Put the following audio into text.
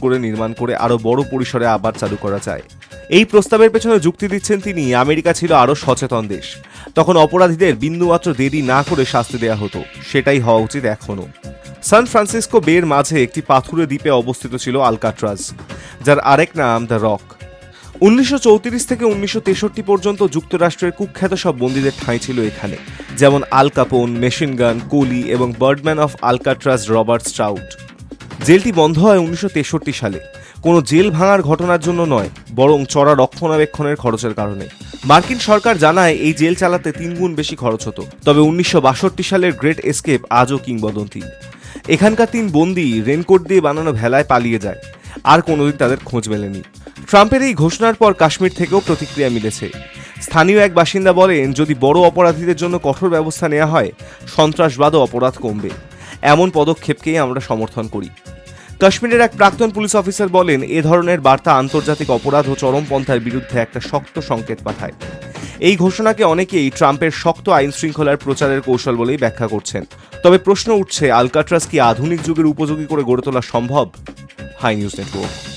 করে নির্মাণ করে আরও বড় পরিসরে আবার চালু করা যায়। এই প্রস্তাবের পেছনে যুক্তি দিচ্ছেন তিনি, আমেরিকা ছিল আরও সচেতন দেশ, তখন অপরাধীদের বিন্দুমাত্র দেরি না করে শাস্তি দেওয়া হতো, সেটাই হওয়া উচিত এখনও। সান ফ্রান্সিসকো বের মাঝে একটি পাথুরে দ্বীপে অবস্থিত ছিল আলকাট্রাজ, যার আরেক নাম দ্য রক। 1934 থেকে 1963 পর্যন্ত যুক্তরাষ্ট্রের কুখ্যাত সব বন্দীদের ঠাঁই ছিল এখানে, যেমন আল কাপোন, মেশিন গান, কোলি এবং বার্ডম্যান অফ আলকাট্রাজ রবার্ট স্ট্রাউট। জেলটি বন্ধ হয় 1963 সালে, কোনো জেল ভাঙার ঘটনার জন্য নয়, বরং চড়া রক্ষণাবেক্ষণের খরচের কারণে। মার্কিন সরকার জানায় এই জেল চালাতে 3 গুণ বেশি খরচ হতো। তবে 1962 সালের গ্রেট এসকেপ আজও কিংবদন্তি। এখানকার 3 বন্দী রেনকোট দিয়ে বানানো ভেলায় পালিয়ে যায়, আর কোনোদিন তাদের খোঁজ মেলেনি। ট্রাম্পের এই ঘোষণার পর কাশ্মীর থেকেও প্রতিক্রিয়া মিলেছে। স্থানীয় এক বাসিন্দা বলেন, যদি বড় অপরাধীদের জন্য কঠোর ব্যবস্থা নেওয়া হয়, সন্ত্রাসবাদ ও অপরাধ কমবে। এমন পদক্ষেপকেই আমরা সমর্থন করি। কাশ্মীরের এক প্রাক্তন পুলিশ অফিসার বলেন, এ ধরনের বার্তা আন্তর্জাতিক অপরাধ ও চরমপন্থার বিরুদ্ধে একটা শক্ত সংকেত পাঠায়। এই ঘোষণাকে অনেকেই ট্রাম্পের শক্ত আইন শৃঙ্খলার প্রচারের কৌশল বলেই ব্যাখ্যা করছেন। তবে প্রশ্ন উঠছে, আলকাট্রাজ কি আধুনিক যুগের উপযোগী করে গড়ে তোলা সম্ভব? Hi news network.